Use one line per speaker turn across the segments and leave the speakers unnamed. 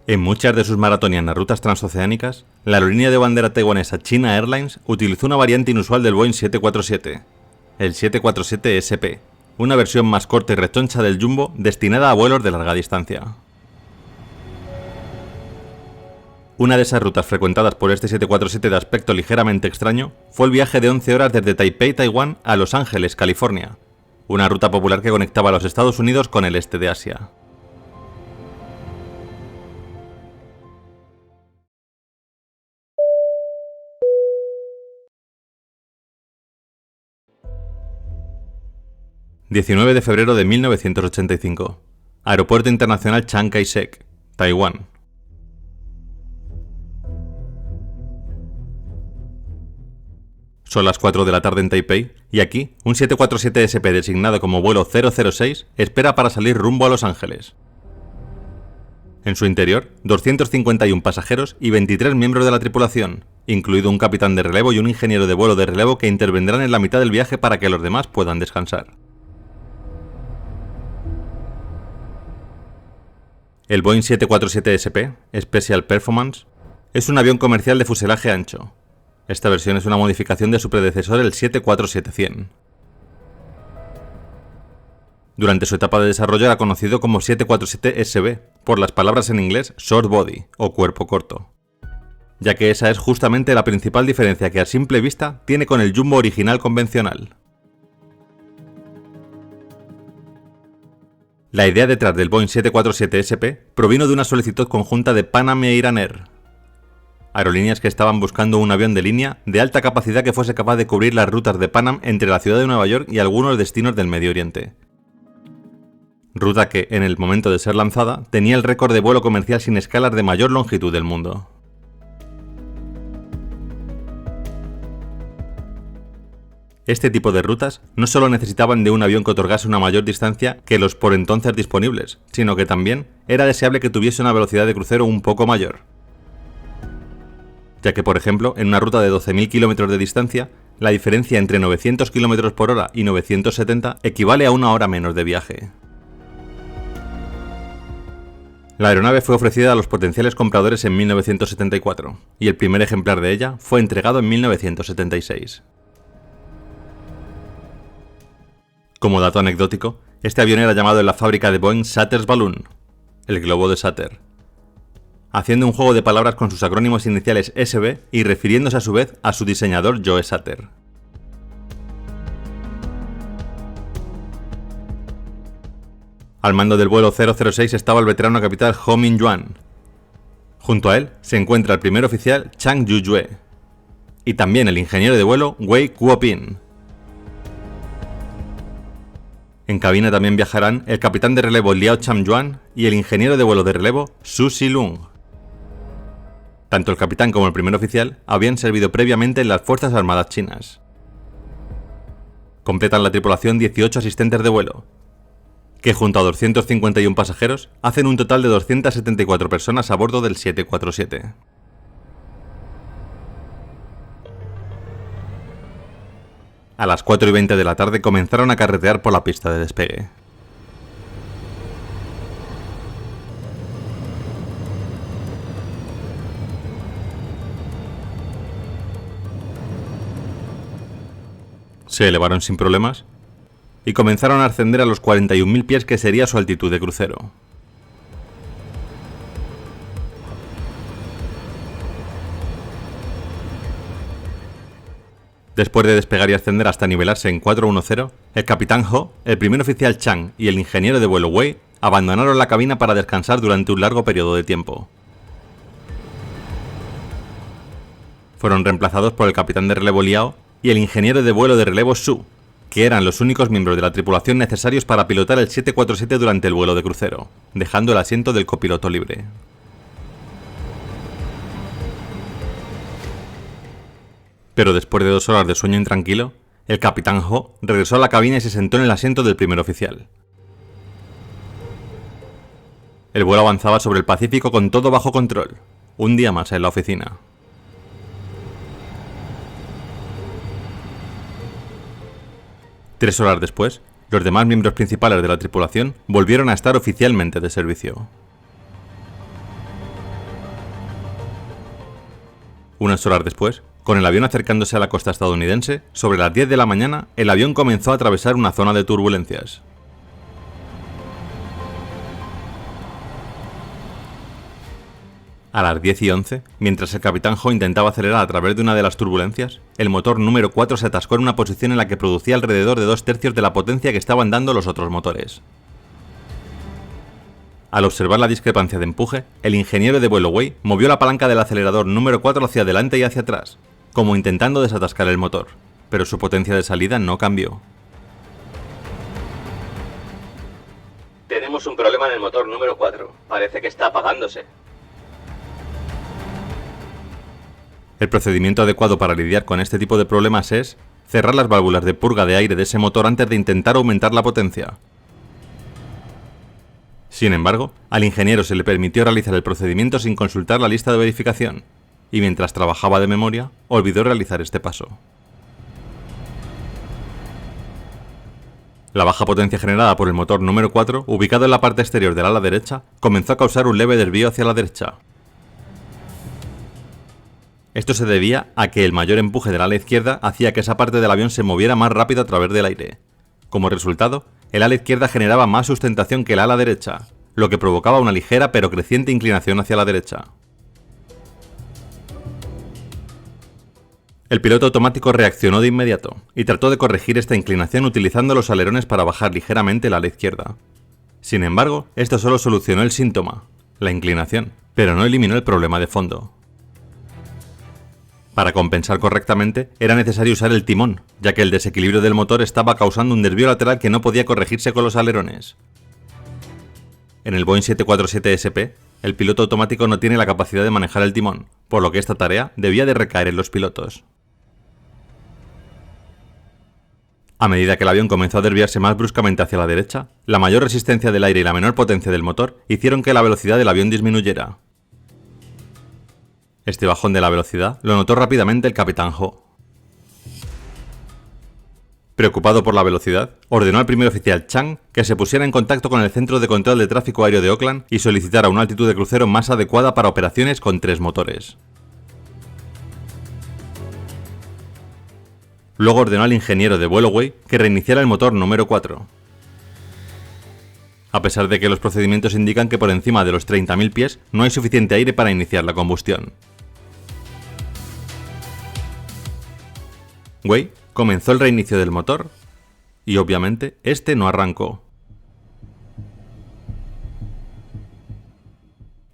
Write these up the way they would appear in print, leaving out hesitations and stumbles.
En muchas de sus maratonianas rutas transoceánicas, la aerolínea de bandera taiwanesa China Airlines utilizó una variante inusual del Boeing 747, el 747SP, una versión más corta y rechoncha del Jumbo destinada a vuelos de larga distancia. Una de esas rutas frecuentadas por este 747 de aspecto ligeramente extraño fue el viaje de 11 horas desde Taipei, Taiwán, a Los Ángeles, California, una ruta popular que conectaba a los Estados Unidos con el este de Asia. ...19 de febrero de 1985... Aeropuerto Internacional Chiang Kai-shek, Taiwán. Son las 4 de la tarde en Taipei, y aquí, un 747SP designado como vuelo 006 espera para salir rumbo a Los Ángeles. En su interior, 251 pasajeros y 23 miembros de la tripulación, incluido un capitán de relevo y un ingeniero de vuelo de relevo que intervendrán en la mitad del viaje para que los demás puedan descansar. El Boeing 747SP, Special Performance, es un avión comercial de fuselaje ancho. Esta versión es una modificación de su predecesor, el 747-100. Durante su etapa de desarrollo era conocido como 747SB, por las palabras en inglés Short Body, o cuerpo corto, ya que esa es justamente la principal diferencia que a simple vista tiene con el Jumbo original convencional. La idea detrás del Boeing 747SP provino de una solicitud conjunta de Pan Am e Iran Air, aerolíneas que estaban buscando un avión de línea de alta capacidad que fuese capaz de cubrir las rutas de Pan Am entre la ciudad de Nueva York y algunos destinos del Medio Oriente. Ruta que, en el momento de ser lanzada, tenía el récord de vuelo comercial sin escalas de mayor longitud del mundo. Este tipo de rutas no solo necesitaban de un avión que otorgase una mayor distancia que los por entonces disponibles, sino que también era deseable que tuviese una velocidad de crucero un poco mayor. Ya que, por ejemplo, en una ruta de 12.000 km de distancia, la diferencia entre 900 km por hora y 970 equivale a una hora menos de viaje. La aeronave fue ofrecida a los potenciales compradores en 1974, y el primer ejemplar de ella fue entregado en 1976. Como dato anecdótico, este avión era llamado en la fábrica de Boeing Sutter's Balloon, el globo de Sutter, haciendo un juego de palabras con sus acrónimos iniciales SB y refiriéndose a su vez a su diseñador Joe Sutter. Al mando del vuelo 006 estaba el veterano capitán Ho Min-yuan. Junto a él se encuentra el primer oficial Chang Yu-yue y también el ingeniero de vuelo Wei Kuo-pin. En cabina también viajarán el capitán de relevo Liao Cham-yuan y el ingeniero de vuelo de relevo Su Si-lung. Tanto el capitán como el primer oficial habían servido previamente en las Fuerzas Armadas chinas. Completan la tripulación 18 asistentes de vuelo, que junto a 251 pasajeros hacen un total de 274 personas a bordo del 747. A las 4:20 de la tarde comenzaron a carretear por la pista de despegue. Se elevaron sin problemas y comenzaron a ascender a los 41.000 pies que sería su altitud de crucero. Después de despegar y ascender hasta nivelarse en 410, el capitán Ho, el primer oficial Chang y el ingeniero de vuelo Wei abandonaron la cabina para descansar durante un largo periodo de tiempo. Fueron reemplazados por el capitán de relevo Liao y el ingeniero de vuelo de relevo Su, que eran los únicos miembros de la tripulación necesarios para pilotar el 747 durante el vuelo de crucero, dejando el asiento del copiloto libre. Pero después de 2 horas de sueño intranquilo, el capitán Ho regresó a la cabina y se sentó en el asiento del primer oficial. El vuelo avanzaba sobre el Pacífico con todo bajo control, un día más en la oficina. Tres horas después, los demás miembros principales de la tripulación volvieron a estar oficialmente de servicio. Unas horas después, con el avión acercándose a la costa estadounidense, sobre las 10 de la mañana, el avión comenzó a atravesar una zona de turbulencias. A las 10:11, mientras el capitán Ho intentaba acelerar a través de una de las turbulencias, el motor número 4 se atascó en una posición en la que producía alrededor de 2/3 de la potencia que estaban dando los otros motores. Al observar la discrepancia de empuje, el ingeniero de vuelo Wei movió la palanca del acelerador número 4 hacia adelante y hacia atrás, como intentando desatascar el motor, pero su potencia de salida no cambió.
Tenemos un problema en el motor número 4. Parece que está apagándose.
El procedimiento adecuado para lidiar con este tipo de problemas es cerrar las válvulas de purga de aire de ese motor antes de intentar aumentar la potencia. Sin embargo, al ingeniero se le permitió realizar el procedimiento sin consultar la lista de verificación, y mientras trabajaba de memoria, olvidó realizar este paso. La baja potencia generada por el motor número 4, ubicado en la parte exterior del ala derecha, comenzó a causar un leve desvío hacia la derecha. Esto se debía a que el mayor empuje del ala izquierda hacía que esa parte del avión se moviera más rápido a través del aire. Como resultado, el ala izquierda generaba más sustentación que el ala derecha, lo que provocaba una ligera pero creciente inclinación hacia la derecha. El piloto automático reaccionó de inmediato y trató de corregir esta inclinación utilizando los alerones para bajar ligeramente el ala izquierda. Sin embargo, esto solo solucionó el síntoma, la inclinación, pero no eliminó el problema de fondo. Para compensar correctamente, era necesario usar el timón, ya que el desequilibrio del motor estaba causando un desvío lateral que no podía corregirse con los alerones. En el Boeing 747SP, el piloto automático no tiene la capacidad de manejar el timón, por lo que esta tarea debía de recaer en los pilotos. A medida que el avión comenzó a desviarse más bruscamente hacia la derecha, la mayor resistencia del aire y la menor potencia del motor hicieron que la velocidad del avión disminuyera. Este bajón de la velocidad lo notó rápidamente el capitán Ho. Preocupado por la velocidad, ordenó al primer oficial Chang que se pusiera en contacto con el Centro de Control de Tráfico Aéreo de Oakland y solicitara una altitud de crucero más adecuada para operaciones con 3 motores. Luego ordenó al ingeniero de vuelo Wei que reiniciara el motor número 4. A pesar de que los procedimientos indican que por encima de los 30.000 pies no hay suficiente aire para iniciar la combustión. Wei comenzó el reinicio del motor y obviamente este no arrancó.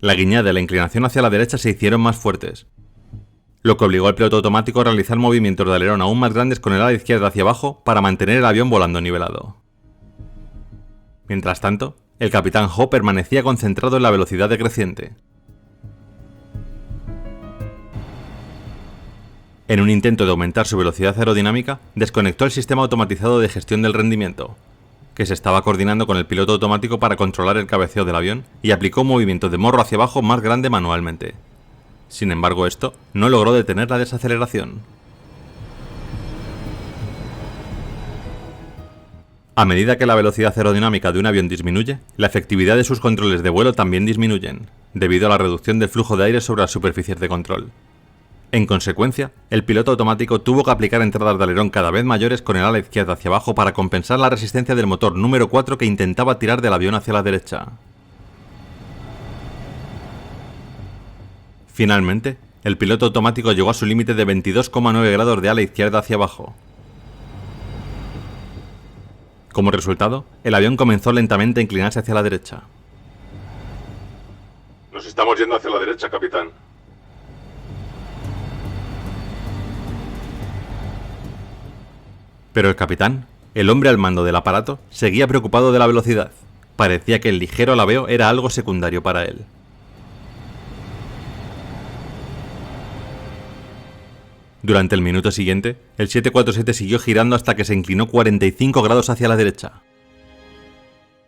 La guiñada y la inclinación hacia la derecha se hicieron más fuertes, lo que obligó al piloto automático a realizar movimientos de alerón aún más grandes con el ala izquierda hacia abajo para mantener el avión volando nivelado. Mientras tanto, el capitán Ho permanecía concentrado en la velocidad decreciente. En un intento de aumentar su velocidad aerodinámica, desconectó el sistema automatizado de gestión del rendimiento, que se estaba coordinando con el piloto automático para controlar el cabeceo del avión, y aplicó un movimiento de morro hacia abajo más grande manualmente. Sin embargo, esto no logró detener la desaceleración. A medida que la velocidad aerodinámica de un avión disminuye, la efectividad de sus controles de vuelo también disminuyen, debido a la reducción del flujo de aire sobre las superficies de control. En consecuencia, el piloto automático tuvo que aplicar entradas de alerón cada vez mayores con el ala izquierda hacia abajo para compensar la resistencia del motor número 4 que intentaba tirar del avión hacia la derecha. Finalmente, el piloto automático llegó a su límite de 22,9 grados de ala izquierda hacia abajo. Como resultado, el avión comenzó lentamente a inclinarse hacia la derecha.
Nos estamos yendo hacia la derecha, capitán.
Pero el capitán, el hombre al mando del aparato, seguía preocupado de la velocidad. Parecía que el ligero alabeo era algo secundario para él. Durante el minuto siguiente, el 747 siguió girando hasta que se inclinó 45 grados hacia la derecha.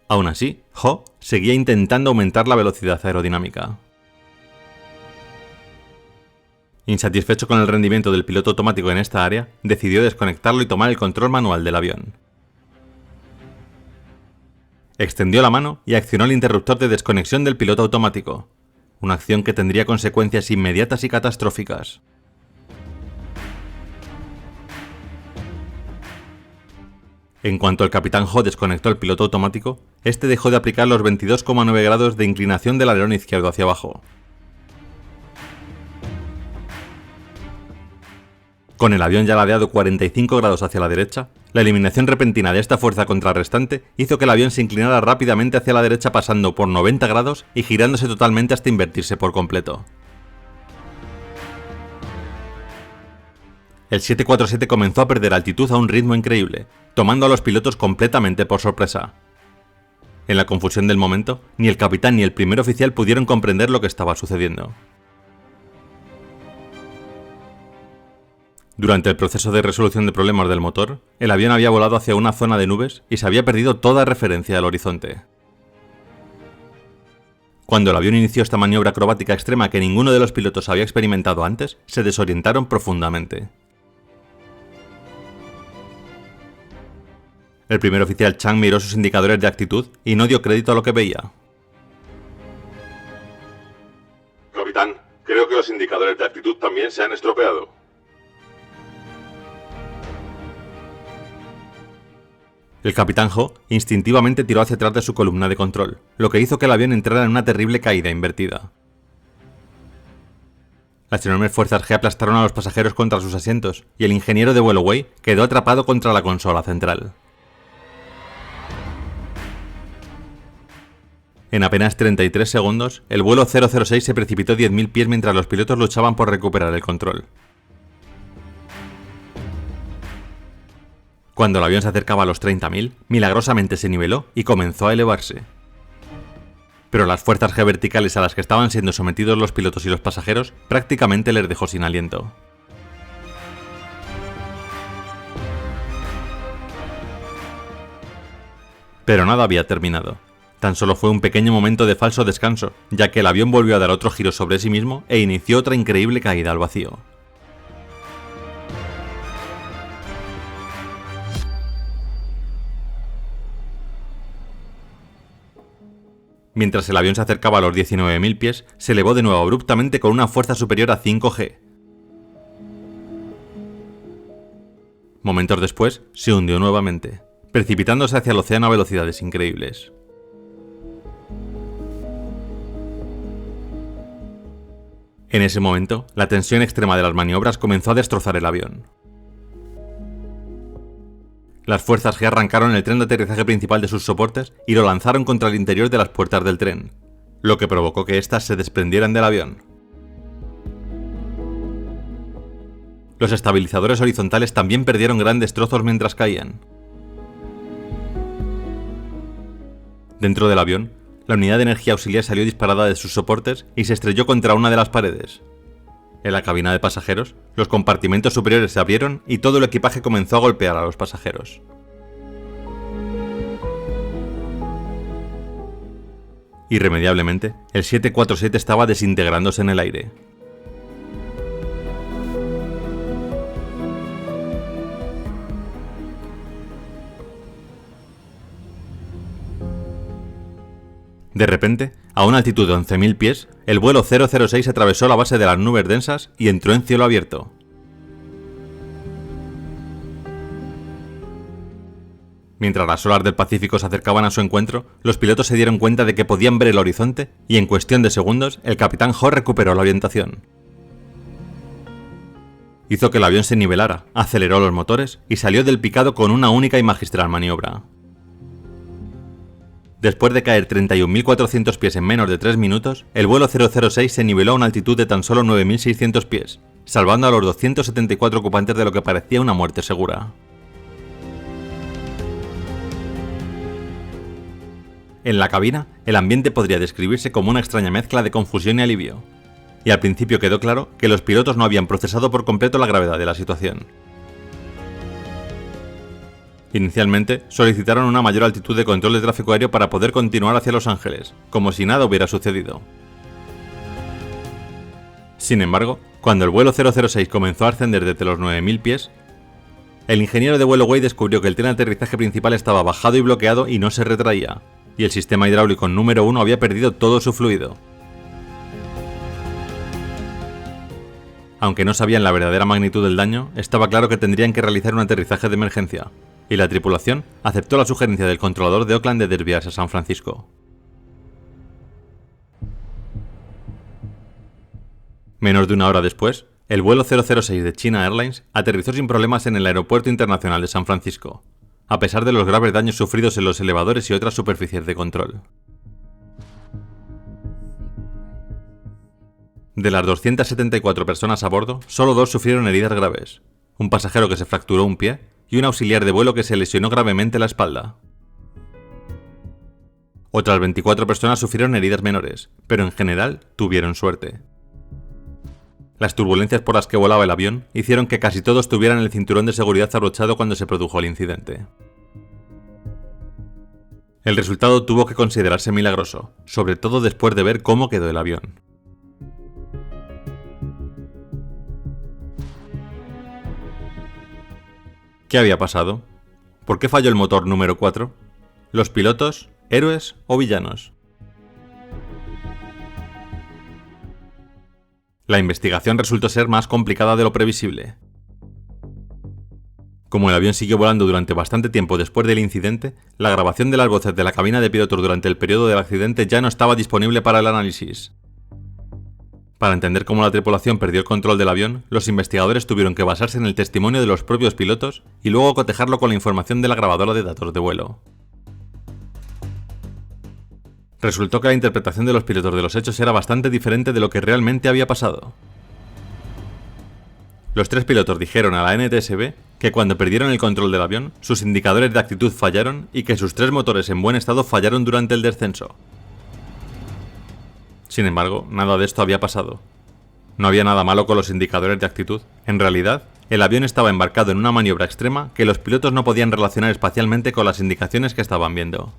Aún así, Ho seguía intentando aumentar la velocidad aerodinámica. Insatisfecho con el rendimiento del piloto automático en esta área, decidió desconectarlo y tomar el control manual del avión. Extendió la mano y accionó el interruptor de desconexión del piloto automático, una acción que tendría consecuencias inmediatas y catastróficas. En cuanto el capitán Ho desconectó el piloto automático, este dejó de aplicar los 22,9 grados de inclinación del alerón izquierdo hacia abajo. Con el avión ya ladeado 45 grados hacia la derecha, la eliminación repentina de esta fuerza contrarrestante hizo que el avión se inclinara rápidamente hacia la derecha pasando por 90 grados y girándose totalmente hasta invertirse por completo. El 747 comenzó a perder altitud a un ritmo increíble, tomando a los pilotos completamente por sorpresa. En la confusión del momento, ni el capitán ni el primer oficial pudieron comprender lo que estaba sucediendo. Durante el proceso de resolución de problemas del motor, el avión había volado hacia una zona de nubes y se había perdido toda referencia al horizonte. Cuando el avión inició esta maniobra acrobática extrema que ninguno de los pilotos había experimentado antes, se desorientaron profundamente. El primer oficial Chang miró sus indicadores de actitud y no dio crédito a lo que veía.
Capitán, creo que los indicadores de actitud también se han estropeado.
El capitán Ho instintivamente tiró hacia atrás de su columna de control, lo que hizo que el avión entrara en una terrible caída invertida. Las enormes fuerzas G aplastaron a los pasajeros contra sus asientos, y el ingeniero de vuelo Wei quedó atrapado contra la consola central. En apenas 33 segundos, el vuelo 006 se precipitó 10.000 pies mientras los pilotos luchaban por recuperar el control. Cuando el avión se acercaba a los 30.000, milagrosamente se niveló y comenzó a elevarse. Pero las fuerzas G verticales a las que estaban siendo sometidos los pilotos y los pasajeros prácticamente les dejó sin aliento. Pero nada había terminado. Tan solo fue un pequeño momento de falso descanso, ya que el avión volvió a dar otro giro sobre sí mismo e inició otra increíble caída al vacío. Mientras el avión se acercaba a los 19.000 pies, se elevó de nuevo abruptamente con una fuerza superior a 5G. Momentos después, se hundió nuevamente, precipitándose hacia el océano a velocidades increíbles. En ese momento, la tensión extrema de las maniobras comenzó a destrozar el avión. Las fuerzas G arrancaron el tren de aterrizaje principal de sus soportes y lo lanzaron contra el interior de las puertas del tren, lo que provocó que éstas se desprendieran del avión. Los estabilizadores horizontales también perdieron grandes trozos mientras caían. Dentro del avión, la unidad de energía auxiliar salió disparada de sus soportes y se estrelló contra una de las paredes. En la cabina de pasajeros, los compartimentos superiores se abrieron y todo el equipaje comenzó a golpear a los pasajeros. Irremediablemente, el 747 estaba desintegrándose en el aire. De repente, a una altitud de 11.000 pies, el vuelo 006 atravesó la base de las nubes densas y entró en cielo abierto. Mientras las olas del Pacífico se acercaban a su encuentro, los pilotos se dieron cuenta de que podían ver el horizonte y en cuestión de segundos, el capitán Ho recuperó la orientación. Hizo que el avión se nivelara, aceleró los motores y salió del picado con una única y magistral maniobra. Después de caer 31.400 pies en menos de 3 minutos, el vuelo 006 se niveló a una altitud de tan solo 9.600 pies, salvando a los 274 ocupantes de lo que parecía una muerte segura. En la cabina, el ambiente podría describirse como una extraña mezcla de confusión y alivio, y al principio quedó claro que los pilotos no habían procesado por completo la gravedad de la situación. Inicialmente, solicitaron una mayor altitud de control de tráfico aéreo para poder continuar hacia Los Ángeles, como si nada hubiera sucedido. Sin embargo, cuando el vuelo 006 comenzó a ascender desde los 9.000 pies, el ingeniero de vuelo Wei descubrió que el tren de aterrizaje principal estaba bajado y bloqueado y no se retraía, y el sistema hidráulico número 1 había perdido todo su fluido. Aunque no sabían la verdadera magnitud del daño, estaba claro que tendrían que realizar un aterrizaje de emergencia, y la tripulación aceptó la sugerencia del controlador de Oakland de desviarse a San Francisco. Menos de una hora después, el vuelo 006 de China Airlines aterrizó sin problemas en el Aeropuerto Internacional de San Francisco, a pesar de los graves daños sufridos en los elevadores y otras superficies de control. De las 274 personas a bordo, solo 2 sufrieron heridas graves, un pasajero que se fracturó un pie y un auxiliar de vuelo que se lesionó gravemente la espalda. Otras 24 personas sufrieron heridas menores, pero en general tuvieron suerte. Las turbulencias por las que volaba el avión hicieron que casi todos tuvieran el cinturón de seguridad abrochado cuando se produjo el incidente. El resultado tuvo que considerarse milagroso, sobre todo después de ver cómo quedó el avión. ¿Qué había pasado? ¿Por qué falló el motor número 4? ¿Los pilotos, héroes o villanos? La investigación resultó ser más complicada de lo previsible. Como el avión siguió volando durante bastante tiempo después del incidente, la grabación de las voces de la cabina de pilotos durante el periodo del accidente ya no estaba disponible para el análisis. Para entender cómo la tripulación perdió el control del avión, los investigadores tuvieron que basarse en el testimonio de los propios pilotos y luego cotejarlo con la información de la grabadora de datos de vuelo. Resultó que la interpretación de los pilotos de los hechos era bastante diferente de lo que realmente había pasado. Los 3 pilotos dijeron a la NTSB que cuando perdieron el control del avión, sus indicadores de actitud fallaron y que sus 3 motores en buen estado fallaron durante el descenso. Sin embargo, nada de esto había pasado. No había nada malo con los indicadores de actitud. En realidad, el avión estaba embarcado en una maniobra extrema que los pilotos no podían relacionar espacialmente con las indicaciones que estaban viendo.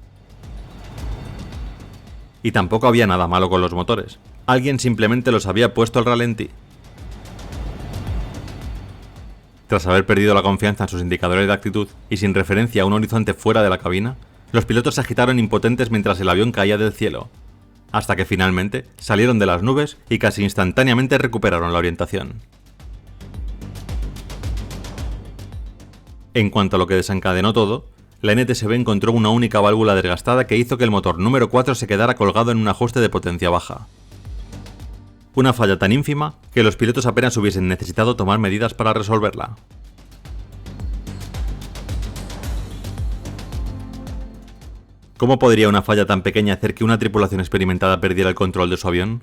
Y tampoco había nada malo con los motores. Alguien simplemente los había puesto al ralentí. Tras haber perdido la confianza en sus indicadores de actitud y sin referencia a un horizonte fuera de la cabina, los pilotos se agitaron impotentes mientras el avión caía del cielo, hasta que finalmente salieron de las nubes y casi instantáneamente recuperaron la orientación. En cuanto a lo que desencadenó todo, la NTSB encontró una única válvula desgastada que hizo que el motor número 4 se quedara colgado en un ajuste de potencia baja. Una falla tan ínfima que los pilotos apenas hubiesen necesitado tomar medidas para resolverla. ¿Cómo podría una falla tan pequeña hacer que una tripulación experimentada perdiera el control de su avión?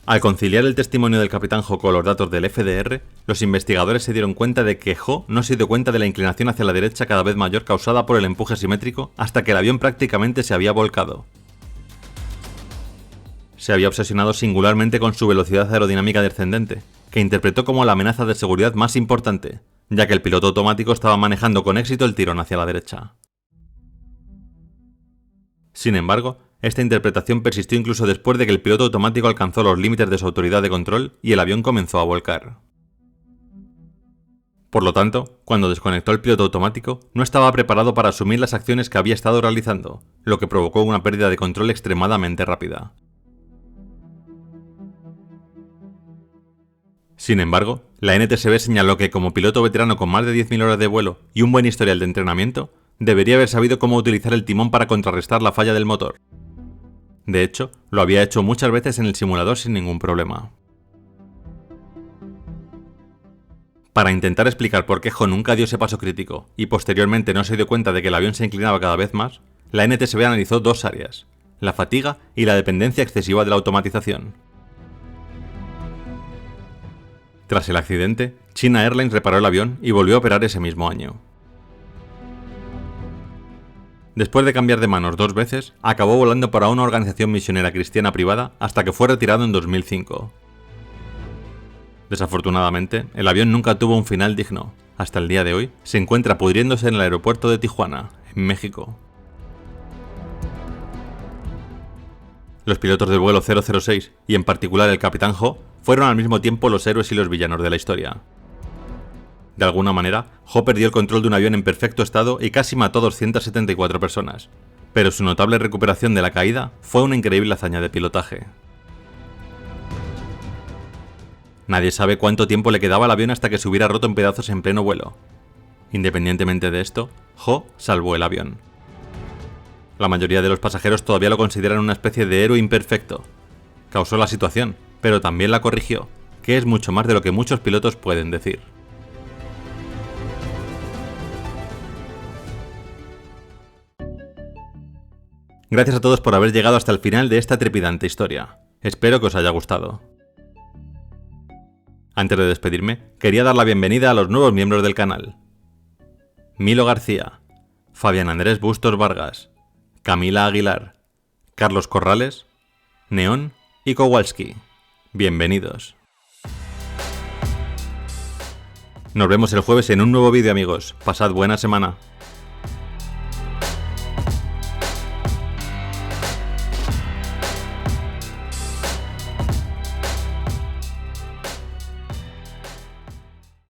Al conciliar el testimonio del capitán Ho con los datos del FDR, los investigadores se dieron cuenta de que Ho no se dio cuenta de la inclinación hacia la derecha cada vez mayor causada por el empuje simétrico hasta que el avión prácticamente se había volcado. Se había obsesionado singularmente con su velocidad aerodinámica descendente, que interpretó como la amenaza de seguridad más importante, ya que el piloto automático estaba manejando con éxito el tirón hacia la derecha. Sin embargo, esta interpretación persistió incluso después de que el piloto automático alcanzó los límites de su autoridad de control y el avión comenzó a volcar. Por lo tanto, cuando desconectó el piloto automático, no estaba preparado para asumir las acciones que había estado realizando, lo que provocó una pérdida de control extremadamente rápida. Sin embargo, la NTSB señaló que como piloto veterano con más de 10.000 horas de vuelo y un buen historial de entrenamiento, debería haber sabido cómo utilizar el timón para contrarrestar la falla del motor. De hecho, lo había hecho muchas veces en el simulador sin ningún problema. Para intentar explicar por qué Ho nunca dio ese paso crítico y posteriormente no se dio cuenta de que el avión se inclinaba cada vez más, la NTSB analizó 2 áreas: la fatiga y la dependencia excesiva de la automatización. Tras el accidente, China Airlines reparó el avión y volvió a operar ese mismo año. Después de cambiar de manos 2 veces, acabó volando para una organización misionera cristiana privada hasta que fue retirado en 2005. Desafortunadamente, el avión nunca tuvo un final digno. Hasta el día de hoy, se encuentra pudriéndose en el aeropuerto de Tijuana, en México. Los pilotos del vuelo 006, y en particular el capitán Ho, fueron al mismo tiempo los héroes y los villanos de la historia. De alguna manera, Ho perdió el control de un avión en perfecto estado y casi mató a 274 personas, pero su notable recuperación de la caída fue una increíble hazaña de pilotaje. Nadie sabe cuánto tiempo le quedaba al avión hasta que se hubiera roto en pedazos en pleno vuelo, Independientemente de esto, Ho salvó el avión. La mayoría de los pasajeros todavía lo consideran una especie de héroe imperfecto. Causó la situación, pero también la corrigió, que es mucho más de lo que muchos pilotos pueden decir. Gracias a todos por haber llegado hasta el final de esta trepidante historia. Espero que os haya gustado. Antes de despedirme, quería dar la bienvenida a los nuevos miembros del canal. Milo García, Fabián Andrés Bustos Vargas, Camila Aguilar, Carlos Corrales, Neón y Kowalski. Bienvenidos. Nos vemos el jueves en un nuevo vídeo, amigos. Pasad buena semana.